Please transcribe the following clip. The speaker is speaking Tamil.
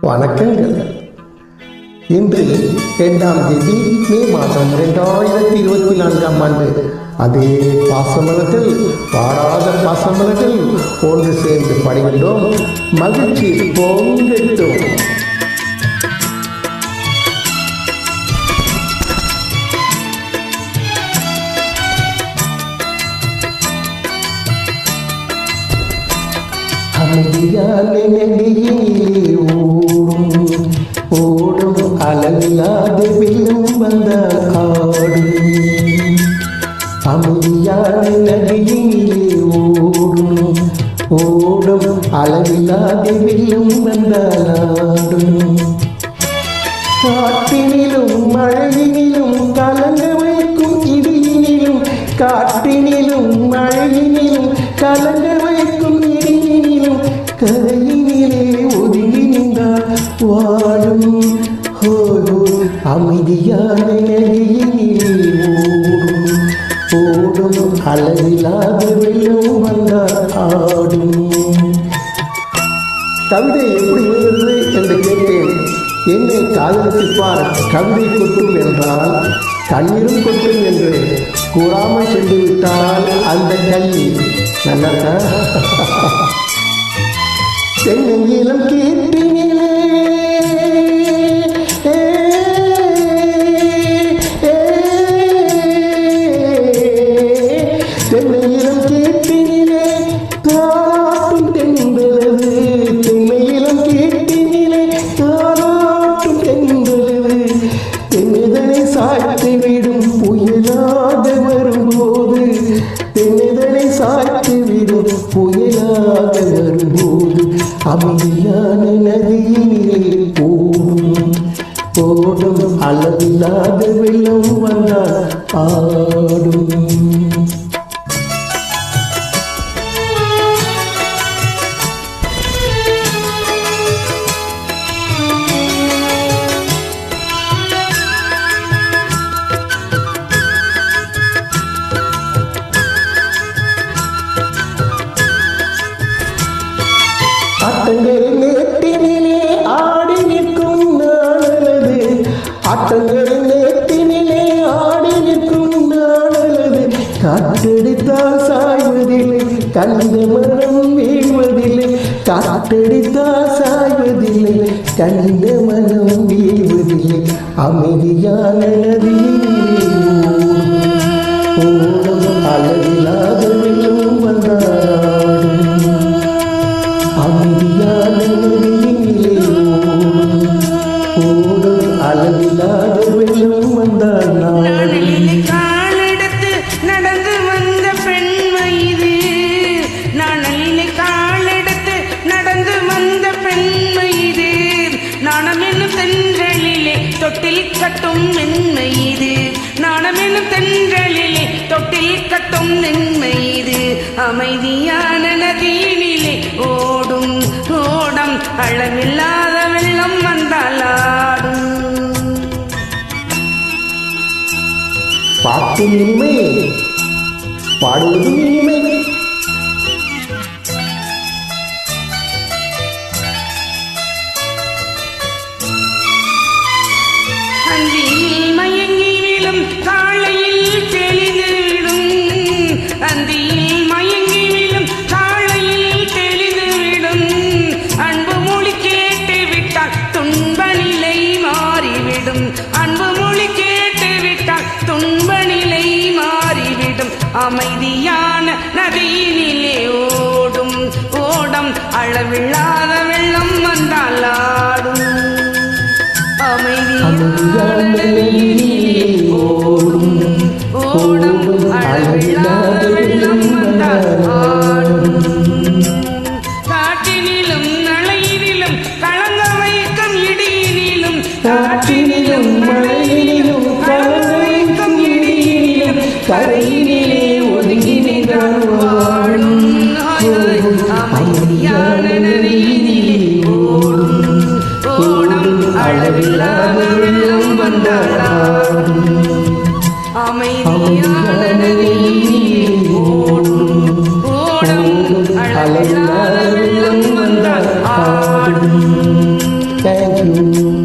வணக்கங்கள். இன்று 2ஆம் தேதி மே மாதம் 2024ஆம் ஆண்டு. அதே பாசமலர்கள், பாடாத பாசமலர்கள் ஒன்று சேர்ந்து பாடுகின்றோம். மகிழ்ச்சி பொங்கட்டும். அமைதியான நெடியிலே ஓடும் அளவில்லாத வெள்ளம் வந்த ஆடும். அமைதியான நதியிலே ஓடும் அளவில்லாத வெள்ளம் வந்தாடும். காற்றினிலும் மழையினிலும் கலங்க வைக்கும் இடியினிலும், காற்றினிலும் மழையினிலும் கலங்க வைக்கும் இடியினிலும், கரையினிலே ஒதுங்கி நின்றார் வாழும். அமைதியான நதியினிலே ஓடும் அளவில்லாத வெள்ளம் வந்தார் ஆடும். கவிதை எப்படி எழுதுவது என்று கேட்டேன். என்னை காதலிப்பார் கவிதை கொட்டும் என்றால் கண்ணீரும் கொட்டும் என்று கூறாமல் சென்று விட்டால் அந்த கல்வி நல்லதா? தென்னங்கிலம் கேட்டினிலே தென்னையிலம் கேட்டினிலே தாராட்டும் தென்பது, தென்னையிலம் கேட்டினிலே தாராட்டும் தென்பது, தென்னிதனை சாய்த்துவிடும் புயலாக வரும்போது, தென்னிதனை சாய்த்துவிடும் புயலாக வரும்போது, அமைதியான நதியினிலே ஓடும் அளவில்லாத வெள்ளம் வந்தால் ஆடும். ஆட்டங்கள் நேட்டினிலே ஆடி நிற்கும் நாளது, ஆட்டங்கள் நேட்டினிலே ஆடி நிற்கும் நாளது, காற்றடித்தால் சாய்வதில்லை கண்ட மனம் வீழ்வதில்லை, காற்றடித்தால் சாய்வதில்லை கண்ட மனம் வீழ்வதில்லை. அமைதியான நதியிலே ஓடும் அளவில்லாத வெள்ளம் வந்தாடும். அமைதியான நதியிலே ஓடும் அளவில்லாத வெள்ளம் வந்தால் காலெடுத்து நடந்து வந்த பெண்மை இது, நாளிலே காலெடுத்து நடந்து வந்த பெண்மை இது, நாணம் என்னும் தென்றலிலே தொட்டில் கட்டும் மென்மை இது, நாணம் என்னும் தென்றலிலே தொட்டில் கட்டும் மென்மை இது. அமைதியான நதியினிலே ஓடும் ஓடம் அளவில்லாத வெள்ளம் வந்தால் ஆடும். பாட்டும் இனிமை, பாடுவதும் இனிமை. அந்தியில் மயங்கி விழும் காலையில் தெளிந்துவிடும், அந்தியில் மயங்கி விழும் காலையில் தெளிந்துவிடும், அன்பு மொழி கேட்டு விட்டால் துன்ப நிலை மாறிவிடும், அன்பு மொழி கேட்டு விட்டால் துன்ப நிலை மாறிவிடும். அமைதியான நதியினிலே ஓடும் ஓடம் அளவில்லாத வெள்ளம் வந்தால் ஆடும். அமைதியான நதியிலே ஓடும் அளவில்லாத வெள்ளம் வந்தால் ஆடும். காற்றினிலும் நளையினிலும் கலங்க வைக்கும் இடியினிலும், காற்றினிலும் மழையினிலும் கலங்க வைக்கும் இடியினிலும், கரையினிலே ஒதுங்கி நின்றான் வாழும். அமைதியான நதியினிலே ஓடும் அளவில்லாத வெள்ளம் வந்தால் ஆடும். அமைதியான நதியினிலே ஓடும் அளவில்லாத வெள்ளம் வந்தால் ஆடும். தேங்க்யூ.